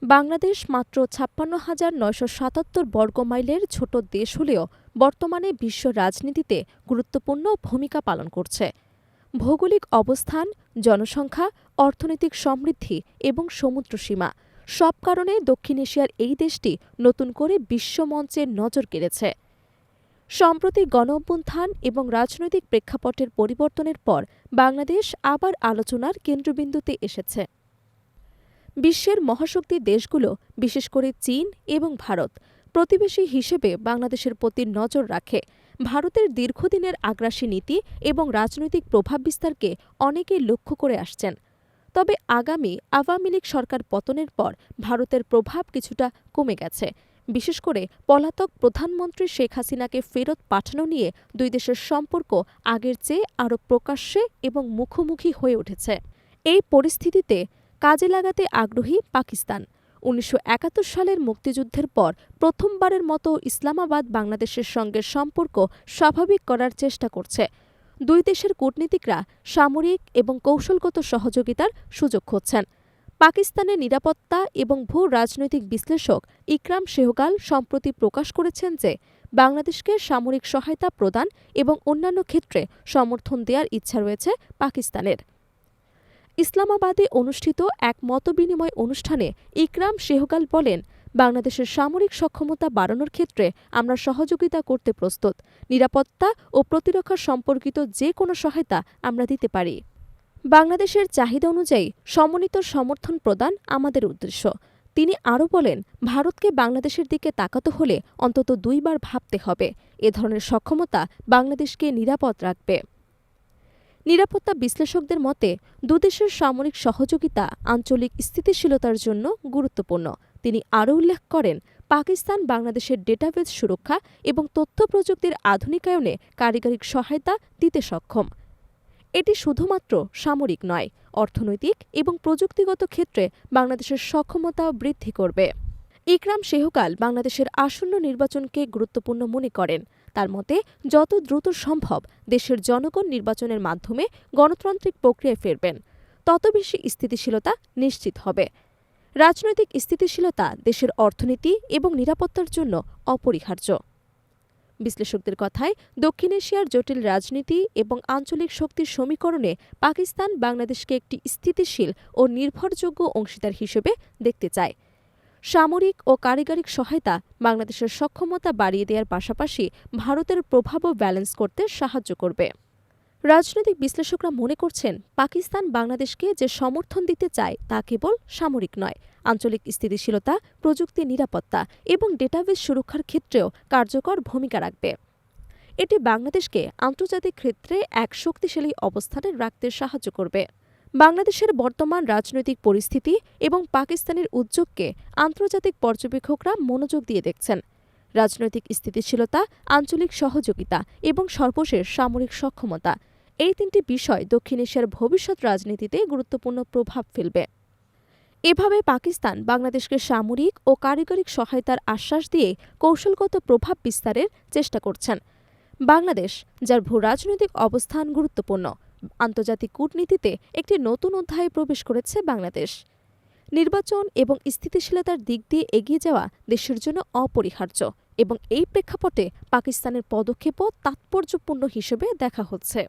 বাংলাদেশ মাত্র ৫৬,৯৭৭ বর্গমাইলের ছোট দেশ হলেও বর্তমানে বিশ্ব রাজনীতিতে গুরুত্বপূর্ণ ভূমিকা পালন করছে। ভৌগোলিক অবস্থান, জনসংখ্যা, অর্থনৈতিক সমৃদ্ধি এবং সমুদ্রসীমা সব কারণে দক্ষিণ এশিয়ার এই দেশটি নতুন করে বিশ্বমঞ্চে নজর কেড়েছে। সম্প্রতি গণঅভ্যুত্থান এবং রাজনৈতিক প্রেক্ষাপটের পরিবর্তনের পর বাংলাদেশ আবার আলোচনার কেন্দ্রবিন্দুতে এসেছে। বিশ্বের মহাশক্তি দেশগুলো, বিশেষ করে চীন এবং ভারত, প্রতিবেশী হিসেবে বাংলাদেশের প্রতি নজর রাখে। ভারতের দীর্ঘদিনের আগ্রাসী নীতি এবং রাজনৈতিক প্রভাব বিস্তারকে অনেকেই লক্ষ্য করে আসছেন। তবে আগামী আওয়ামী লীগ সরকার পতনের পর ভারতের প্রভাব কিছুটা কমে গেছে। বিশেষ করে পলাতক প্রধানমন্ত্রী শেখ হাসিনাকে ফেরত পাঠানো নিয়ে দুই দেশের সম্পর্ক আগের চেয়ে আরও প্রকাশ্যে এবং মুখোমুখি হয়ে উঠেছে। এই পরিস্থিতিতে কাজে লাগাতে আগ্রহী পাকিস্তান। ১৯৭১ সালের মুক্তিযুদ্ধের পর প্রথমবারের মতো ইসলামাবাদ বাংলাদেশের সঙ্গে সম্পর্ক স্বাভাবিক করার চেষ্টা করছে। দুই দেশের কূটনীতিকরা সামরিক এবং কৌশলগত সহযোগিতার সুযোগ খুঁজছেন। পাকিস্তানের নিরাপত্তা এবং ভূ রাজনৈতিক বিশ্লেষক ইকরাম সেহগাল সম্প্রতি প্রকাশ করেছেন যে বাংলাদেশকে সামরিক সহায়তা প্রদান এবং অন্যান্য ক্ষেত্রে সমর্থন দেওয়ার ইচ্ছা রয়েছে পাকিস্তানের। ইসলামাবাদে অনুষ্ঠিত এক মতবিনিময় অনুষ্ঠানে ইকরাম সেহগাল বলেন, বাংলাদেশের সামরিক সক্ষমতা বাড়ানোর ক্ষেত্রে আমরা সহযোগিতা করতে প্রস্তুত। নিরাপত্তা ও প্রতিরক্ষা সম্পর্কিত যে কোনো সহায়তা আমরা দিতে পারি। বাংলাদেশের চাহিদা অনুযায়ী সমন্বিত সমর্থন প্রদান আমাদের উদ্দেশ্য। তিনি আরও বলেন, ভারতকে বাংলাদেশের দিকে তাকাতে হলে অন্তত দুইবার ভাবতে হবে। এ ধরনের সক্ষমতা বাংলাদেশকে নিরাপদ রাখবে। নিরাপত্তা বিশ্লেষকদের মতে দুদেশের সামরিক সহযোগিতা আঞ্চলিক স্থিতিশীলতার জন্য গুরুত্বপূর্ণ। তিনি আরও উল্লেখ করেন, পাকিস্তান বাংলাদেশের ডেটাবেজ সুরক্ষা এবং তথ্য প্রযুক্তির আধুনিকায়নে কারিগরি সহায়তা দিতে সক্ষম। এটি শুধুমাত্র সামরিক নয়, অর্থনৈতিক এবং প্রযুক্তিগত ক্ষেত্রে বাংলাদেশের সক্ষমতা বৃদ্ধি করবে। ইকরাম সেহগাল বাংলাদেশের আসন্ন নির্বাচনকে গুরুত্বপূর্ণ মনে করেন। তার মতে, যত দ্রুত সম্ভব দেশের জনগণ নির্বাচনের মাধ্যমে গণতান্ত্রিক প্রক্রিয়ায় ফিরবেন, তত বেশি স্থিতিশীলতা নিশ্চিত হবে। রাজনৈতিক স্থিতিশীলতা দেশের অর্থনীতি এবং নিরাপত্তার জন্য অপরিহার্য। বিশ্লেষকদের কথায়, দক্ষিণ এশিয়ার জটিল রাজনীতি এবং আঞ্চলিক শক্তির সমীকরণে পাকিস্তান বাংলাদেশকে একটি স্থিতিশীল ও নির্ভরযোগ্য অংশীদার হিসেবে দেখতে চায়। সামরিক ও কারিগরি সহায়তা বাংলাদেশের সক্ষমতা বাড়িয়ে দেওয়ার পাশাপাশি ভারতের প্রভাবও ব্যালেন্স করতে সাহায্য করবে। রাজনৈতিক বিশ্লেষকরা মনে করছেন, পাকিস্তান বাংলাদেশকে যে সমর্থন দিতে চায় তা কেবল সামরিক নয়, আঞ্চলিক স্থিতিশীলতা, প্রযুক্তি, নিরাপত্তা এবং ডেটাবেজ সুরক্ষার ক্ষেত্রেও কার্যকর ভূমিকা রাখবে। এটি বাংলাদেশকে আন্তর্জাতিক ক্ষেত্রে এক শক্তিশালী অবস্থানে রাখতে সাহায্য করবে। বাংলাদেশের বর্তমান রাজনৈতিক পরিস্থিতি এবং পাকিস্তানের উদ্যোগকে আন্তর্জাতিক পর্যবেক্ষকরা মনোযোগ দিয়ে দেখছেন। রাজনৈতিক স্থিতিশীলতা, আঞ্চলিক সহযোগিতা এবং সর্বশেষ সামরিক সক্ষমতা, এই তিনটি বিষয় দক্ষিণ এশিয়ার ভবিষ্যৎ রাজনীতিতে গুরুত্বপূর্ণ প্রভাব ফেলবে। এভাবে পাকিস্তান বাংলাদেশকে সামরিক ও কারিগরি সহায়তার আশ্বাস দিয়ে কৌশলগত প্রভাব বিস্তারের চেষ্টা করছেন। বাংলাদেশ, যার ভূ রাজনৈতিক অবস্থান গুরুত্বপূর্ণ, আন্তর্জাতিক কূটনীতিতে একটি নতুন অধ্যায়ে প্রবেশ করেছে বাংলাদেশ। নির্বাচন এবং স্থিতিশীলতার দিক দিয়ে এগিয়ে যাওয়া দেশের জন্য অপরিহার্য এবং এই প্রেক্ষাপটে পাকিস্তানের পদক্ষেপও তাৎপর্যপূর্ণ হিসেবে দেখা হচ্ছে।